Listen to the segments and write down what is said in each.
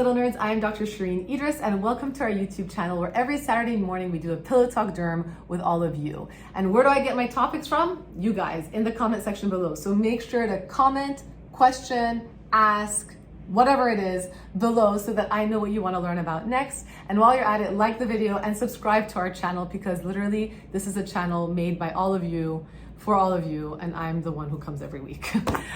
little nerds, I am Dr. Shereene Idriss and welcome to our YouTube channel where every Saturday morning we do a Pillow Talk Derm with all of you. And where do I get my topics from? You guys in the comment section below. So make sure to comment, question, ask, whatever it is below so that I know what you want to learn about next. And while you're at it, like the video and subscribe to our channel because literally this is a channel made by all of you, for all of you, and I'm the one who comes every week.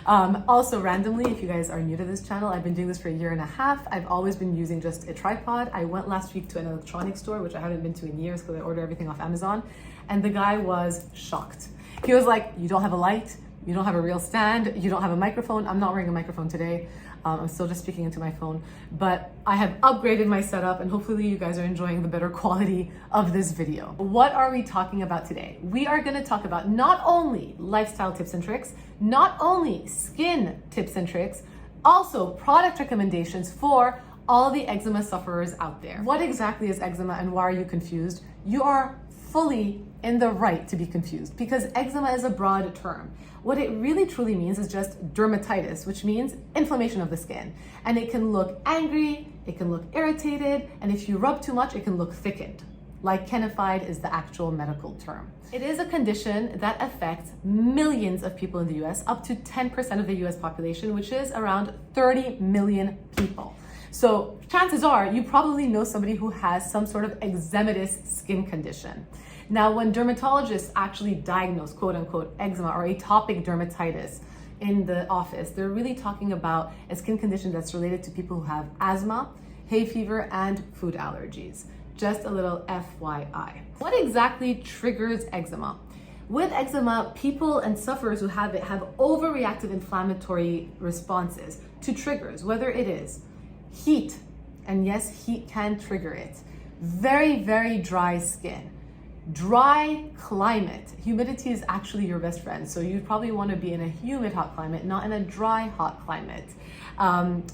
Also randomly, if you guys are new to this channel, I've been doing this for a year and a half. I've always been using just a tripod. I went last week to an electronics store, which I haven't been to in years because I order everything off Amazon. And the guy was shocked. He was like, you don't have a light, you don't have a real stand, you don't have a microphone. I'm not wearing a microphone today. I'm still just speaking into my phone, but I have upgraded my setup and hopefully you guys are enjoying the better quality of this video. What are we talking about today? We are gonna talk about not only lifestyle tips and tricks, not only skin tips and tricks, also product recommendations for all the eczema sufferers out there. What exactly is eczema and why are you confused? You are fully in the right to be confused because eczema is a broad term. What it really truly means is just dermatitis, which means inflammation of the skin. And it can look angry, it can look irritated, and if you rub too much, it can look thickened. Lichenified is the actual medical term. It is a condition that affects millions of people in the US, up to 10% of the US population, which is around 30 million people. So chances are you probably know somebody who has some sort of eczematous skin condition. Now, when dermatologists actually diagnose quote unquote eczema or atopic dermatitis in the office, they're really talking about a skin condition that's related to people who have asthma, hay fever, and food allergies. Just a little FYI. What exactly triggers eczema? With eczema, people and sufferers who have it have overreactive inflammatory responses to triggers, whether it is heat, and yes, heat can trigger it. Very, very dry skin. Dry climate. Humidity is actually your best friend. So you probably want to be in a humid hot climate, not in a dry hot climate.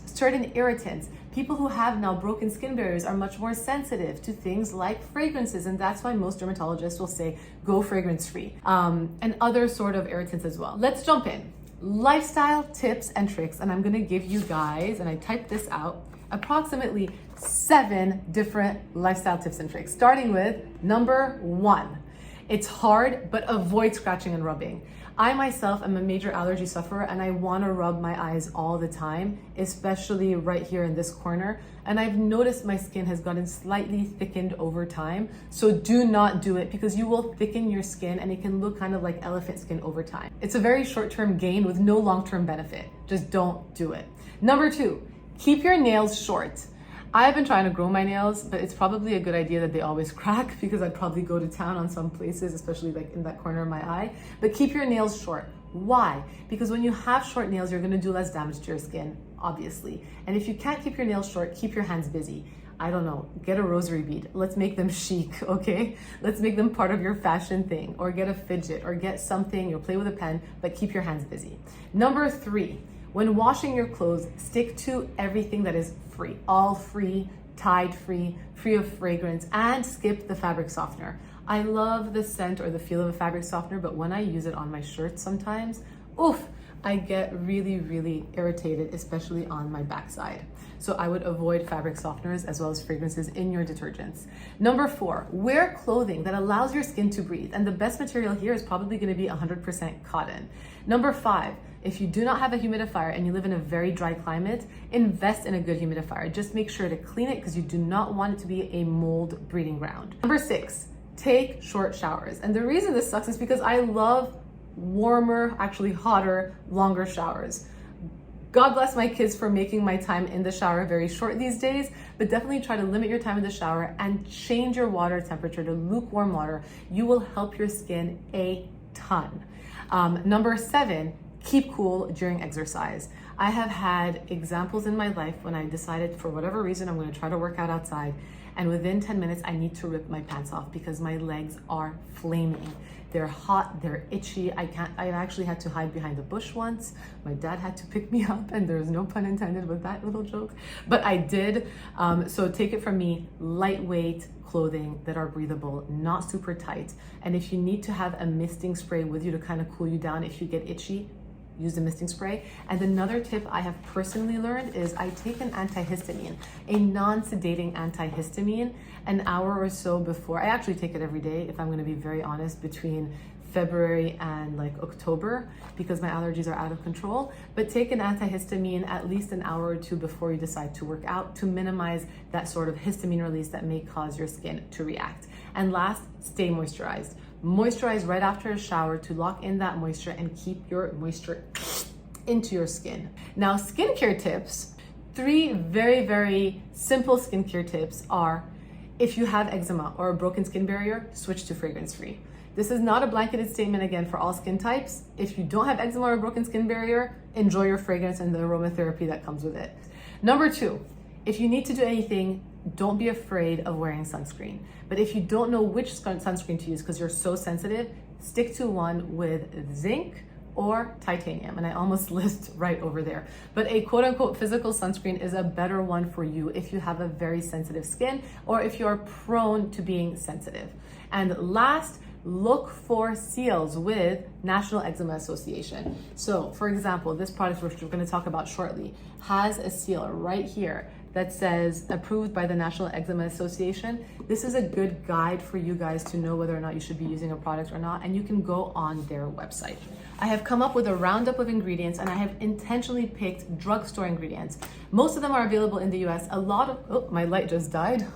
Certain irritants. People who have now broken skin barriers are much more sensitive to things like fragrances. And that's why most dermatologists will say, go fragrance free. And other sort of irritants as well. Let's jump in. Lifestyle tips and tricks. And I'm going to give you guys, and I typed this out, approximately 7 different lifestyle tips and tricks, starting with number 1. It's hard, but avoid scratching and rubbing. I myself am a major allergy sufferer and I want to rub my eyes all the time, especially right here in this corner. And I've noticed my skin has gotten slightly thickened over time. So do not do it because you will thicken your skin and it can look kind of like elephant skin over time. It's a very short-term gain with no long-term benefit. Just don't do it. Number 2, keep your nails short. I've been trying to grow my nails, but it's probably a good idea that they always crack because I'd probably go to town on some places, especially like in that corner of my eye. But keep your nails short. Why? Because when you have short nails, you're gonna do less damage to your skin, obviously. And if you can't keep your nails short, keep your hands busy. I don't know, get a rosary bead. Let's make them chic, okay? Let's make them part of your fashion thing, or get a fidget, or get something, or play with a pen, but keep your hands busy. Number 3, when washing your clothes, stick to everything that is free, all free, Tide free, free of fragrance, and skip the fabric softener. I love the scent or the feel of a fabric softener, but when I use it on my shirts sometimes, oof, I get really, really irritated, especially on my backside. So I would avoid fabric softeners as well as fragrances in your detergents. Number 4, wear clothing that allows your skin to breathe. And the best material here is probably gonna be 100% cotton. Number 5, if you do not have a humidifier and you live in a very dry climate, invest in a good humidifier. Just make sure to clean it because you do not want it to be a mold breeding ground. Number 6, take short showers. And the reason this sucks is because I love warmer, actually hotter, longer showers. God bless my kids for making my time in the shower very short these days, but definitely try to limit your time in the shower and change your water temperature to lukewarm water. You will help your skin a ton. Number 7, keep cool during exercise. I have had examples in my life when I decided for whatever reason I'm going to try to work out outside, and within 10 minutes I need to rip my pants off because my legs are flaming. They're hot, they're itchy. I actually had to hide behind a bush once. My dad had to pick me up, and there's no pun intended with that little joke, but I did. So take it from me, lightweight clothing that are breathable, not super tight. And if you need to have a misting spray with you to kind of cool you down if you get itchy, use the misting spray. And another tip I have personally learned is I take an antihistamine, a non-sedating antihistamine, an hour or so before. I actually take it every day, if I'm going to be very honest, between February and like October, because my allergies are out of control. But take an antihistamine at least an hour or two before you decide to work out to minimize that sort of histamine release that may cause your skin to react. And last, stay moisturized. Moisturize right after a shower to lock in that moisture and keep your moisture into your skin. Now, skincare tips, 3 very, very simple skincare tips are: if you have eczema or a broken skin barrier, switch to fragrance-free. This is not a blanketed statement, again, for all skin types. If you don't have eczema or a broken skin barrier, enjoy your fragrance and the aromatherapy that comes with it. Number 2, if you need to do anything, don't be afraid of wearing sunscreen. But if you don't know which sunscreen to use because you're so sensitive, stick to one with zinc or titanium. And I almost list right over there. But a quote unquote physical sunscreen is a better one for you if you have a very sensitive skin or if you're prone to being sensitive. And last, look for seals with National Eczema Association. So for example, this product, which we're going to talk about shortly, has a seal right here that says approved by the National Eczema Association. This is a good guide for you guys to know whether or not you should be using a product or not, and you can go on their website. I have come up with a roundup of ingredients, and I have intentionally picked drugstore ingredients. Most of them are available in the US. A lot of, oh, my light just died.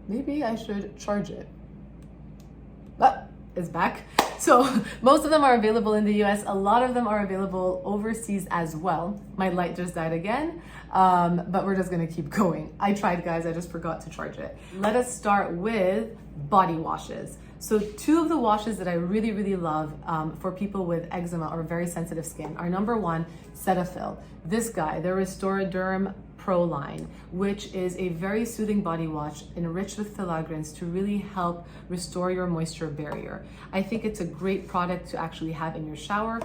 Maybe I should charge it. It's back. So most of them are available in the US. A lot of them are available overseas as well. My light just died again, but we're just gonna keep going. I tried, guys, I just forgot to charge it. Let us start with body washes. So 2 of the washes that I really, really love for people with eczema or very sensitive skin are: number 1, Cetaphil. This guy, the Restoraderm Pro line, which is a very soothing body wash enriched with filagrants to really help restore your moisture barrier. I think it's a great product to actually have in your shower.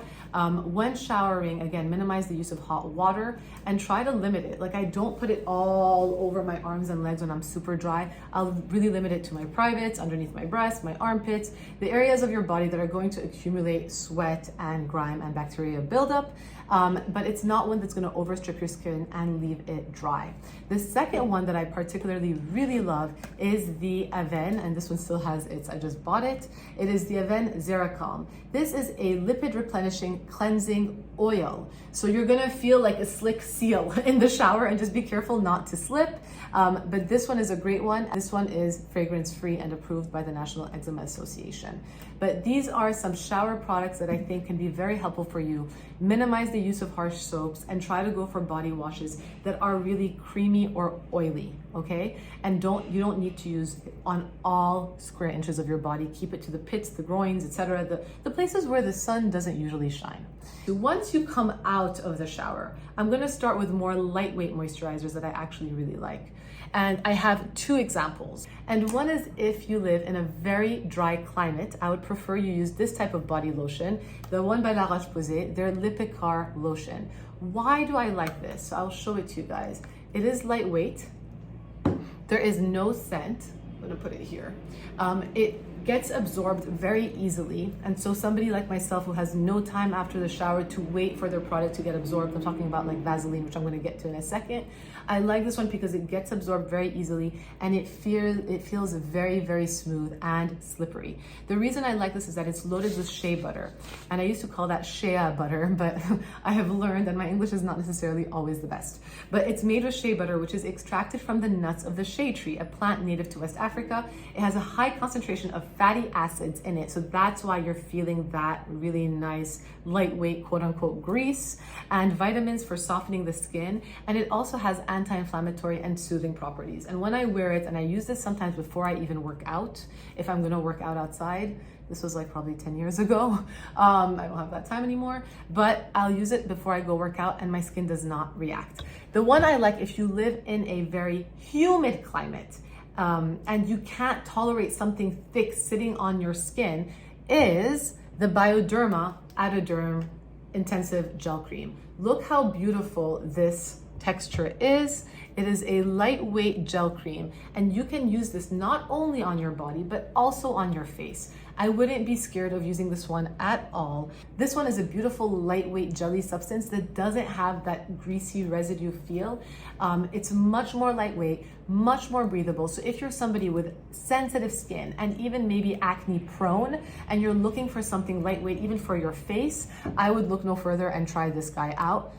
When showering, again, minimize the use of hot water and try to limit it. Like, I don't put it all over my arms and legs when I'm super dry. I'll really limit it to my privates, underneath my breasts, my armpits, the areas of your body that are going to accumulate sweat and grime and bacteria buildup. But it's not one that's going to overstrip your skin and leave it dry. The second one that I particularly really love is the Avène, and this one still has its, I just bought it. It is the Avène Zeracalm. This is a lipid replenishing cleansing oil. So you're going to feel like a slick seal in the shower, and just be careful not to slip. But this one is a great one. This one is fragrance free and approved by the National Eczema Association. But these are some shower products that I think can be very helpful for you. Minimize the use of harsh soaps and try to go for body washes that are really creamy or oily, okay? And you don't need to use it on all square inches of your body. Keep it to the pits, the groins, etc., the places where the sun doesn't usually shine. So once you come out of the shower, I'm gonna start with more lightweight moisturizers that I actually really like. And I have 2 examples. And one is if you live in a very dry climate, I would prefer you use this type of body lotion, the one by La Roche-Posay, their Lipicare lotion. Why do I like this? So I'll show it to you guys. It is lightweight. There is no scent. I'm gonna put it here. It gets absorbed very easily. And so somebody like myself who has no time after the shower to wait for their product to get absorbed, I'm talking about like Vaseline, which I'm gonna get to in a second. I like this one because it gets absorbed very easily and it feels very, very smooth and slippery. The reason I like this is that it's loaded with shea butter. And I used to call that shea butter, but I have learned that my English is not necessarily always the best. But it's made with shea butter, which is extracted from the nuts of the shea tree, a plant native to West Africa. It has a high concentration of fatty acids in it. So that's why you're feeling that really nice, lightweight, quote unquote, grease, and vitamins for softening the skin. And it also has anti-inflammatory and soothing properties. And when I wear it, and I use this sometimes before I even work out, if I'm gonna work out outside, this was like probably 10 years ago. I don't have that time anymore, but I'll use it before I go work out and my skin does not react. The one I like if you live in a very humid climate, and you can't tolerate something thick sitting on your skin, is the Bioderma Atoderm Intensive Gel Cream. Look how beautiful this texture is. It is a lightweight gel cream, and you can use this not only on your body, but also on your face. I wouldn't be scared of using this one at all. This one is a beautiful lightweight jelly substance that doesn't have that greasy residue feel. It's much more lightweight, much more breathable. So if you're somebody with sensitive skin and even maybe acne prone, and you're looking for something lightweight even for your face, I would look no further and try this guy out.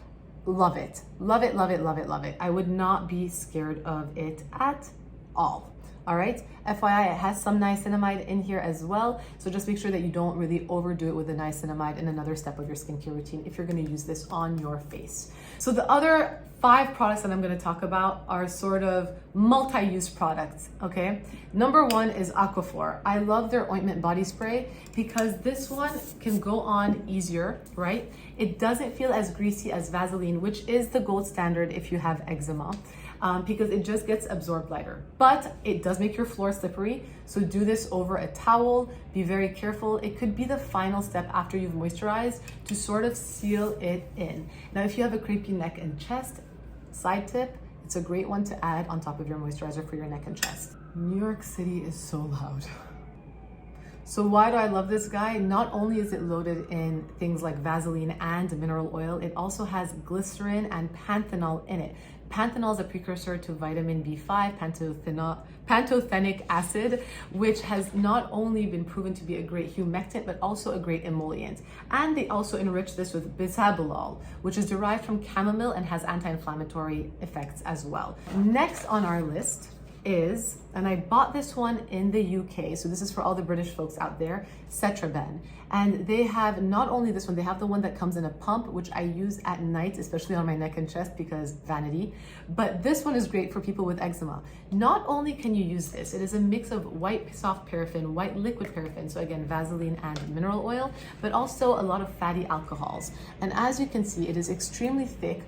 Love it, love it, love it, love it, love it. I would not be scared of it at all. All right, FYI, it has some niacinamide in here as well. So just make sure that you don't really overdo it with the niacinamide in another step of your skincare routine if you're gonna use this on your face. So the other 5 products that I'm gonna talk about are sort of multi-use products, okay? Number 1 is Aquaphor. I love their ointment body spray because this one can go on easier, right? It doesn't feel as greasy as Vaseline, which is the gold standard if you have eczema. Because it just gets absorbed lighter. But it does make your floor slippery, so do this over a towel. Be very careful. It could be the final step after you've moisturized to sort of seal it in. Now, if you have a crepey neck and chest, side tip, it's a great one to add on top of your moisturizer for your neck and chest. New York City is so loud. So why do I love this guy? Not only is it loaded in things like Vaseline and mineral oil, it also has glycerin and panthenol in it. Panthenol is a precursor to vitamin B5, pantothenic acid, which has not only been proven to be a great humectant, but also a great emollient. And they also enrich this with bisabolol, which is derived from chamomile and has anti-inflammatory effects as well. Next on our list is, and I bought this one in the UK, so this is for all the British folks out there, Cetraben. And they have not only this one, they have the one that comes in a pump, which I use at night, especially on my neck and chest because vanity. But this one is great for people with eczema. Not only can you use this, it is a mix of white soft paraffin, white liquid paraffin, so again, Vaseline and mineral oil, but also a lot of fatty alcohols. And as you can see, it is extremely thick,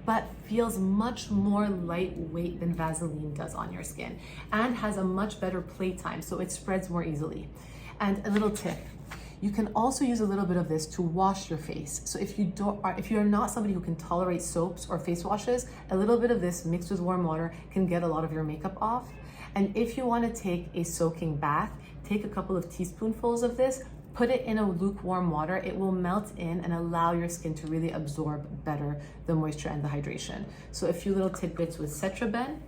but feels much more lightweight than Vaseline does on your skin and has a much better playtime, so it spreads more easily. And a little tip, you can also use a little bit of this to wash your face. So if you're not somebody who can tolerate soaps or face washes, a little bit of this mixed with warm water can get a lot of your makeup off. And if you want to take a soaking bath, take a couple of teaspoonfuls of this, put it in a lukewarm water. It will melt in and allow your skin to really absorb better the moisture and the hydration. So a few little tidbits with Cetraben.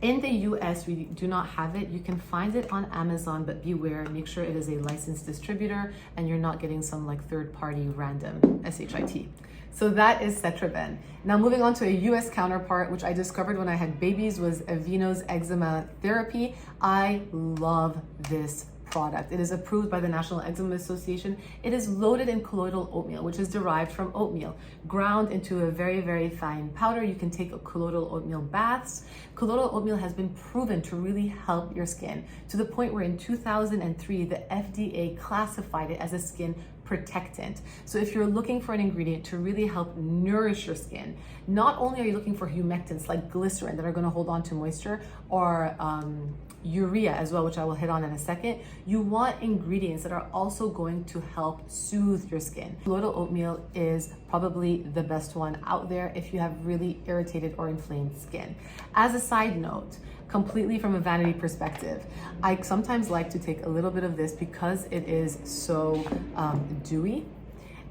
In the US, we do not have it. You can find it on Amazon, but beware, make sure it is a licensed distributor and you're not getting some like third-party random SHIT. So that is Cetraben. Now moving on to a US counterpart, which I discovered when I had babies, was Aveeno's Eczema Therapy. I love this product. It is approved by the National Eczema Association. It is loaded in colloidal oatmeal, which is derived from oatmeal, ground into a very, very fine powder. You can take colloidal oatmeal baths. Colloidal oatmeal has been proven to really help your skin to the point where in 2003, the FDA classified it as a skin protectant. So if you're looking for an ingredient to really help nourish your skin, not only are you looking for humectants like glycerin that are going to hold on to moisture, or urea as well, which I will hit on in a second, you want ingredients that are also going to help soothe your skin. Colloidal oatmeal is probably the best one out there if you have really irritated or inflamed skin. As a side note, completely from a vanity perspective, I sometimes like to take a little bit of this because it is so dewy,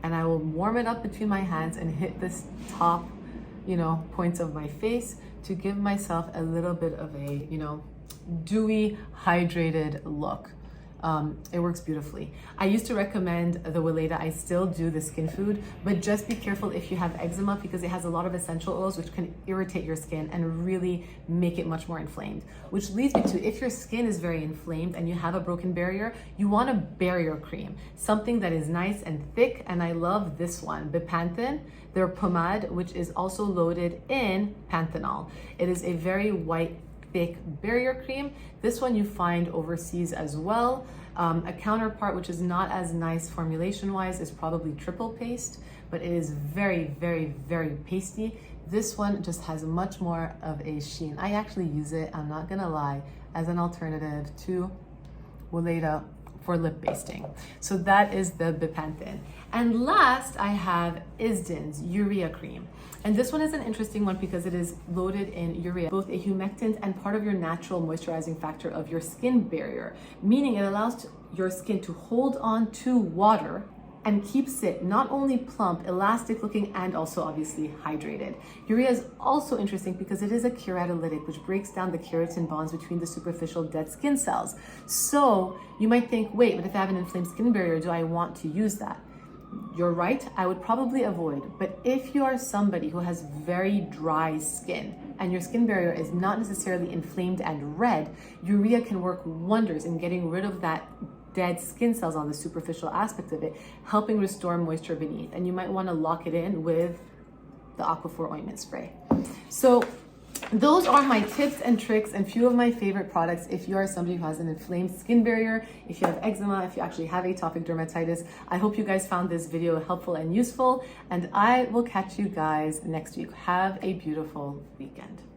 and I will warm it up between my hands and hit this top, points of my face to give myself a little bit of a, dewy, hydrated look. It works beautifully. I used to recommend the Weleda. I still do the skin food, but just be careful if you have eczema because it has a lot of essential oils which can irritate your skin and really make it much more inflamed. Which leads me to, if your skin is very inflamed and you have a broken barrier, you want a barrier cream, something that is nice and thick. And I love this one, Bepanthen, their pomade, which is also loaded in panthenol. It is a very white, thick barrier cream. This one you find overseas as well. A counterpart which is not as nice formulation wise is probably triple paste, but it is very, very, very pasty. This one just has much more of a sheen. I actually use it, I'm not gonna lie, as an alternative to Weleda for lip basting. So that is the bepanthen. And last, I have Isden's urea cream. And this one is an interesting one because it is loaded in urea, both a humectant and part of your natural moisturizing factor of your skin barrier, meaning it allows your skin to hold on to water and keeps it not only plump, elastic looking, and also obviously hydrated. Urea is also interesting because it is a keratolytic, which breaks down the keratin bonds between the superficial dead skin cells. So you might think, wait, but if I have an inflamed skin barrier, do I want to use that? You're right, I would probably avoid. But if you are somebody who has very dry skin and your skin barrier is not necessarily inflamed and red, urea can work wonders in getting rid of that dead skin cells on the superficial aspect of it, helping restore moisture beneath. And you might want to lock it in with the Aquaphor ointment spray. So those are my tips and tricks and few of my favorite products if you are somebody who has an inflamed skin barrier, if you have eczema, if you actually have atopic dermatitis. I hope you guys found this video helpful and useful, and I will catch you guys next week. Have a beautiful weekend.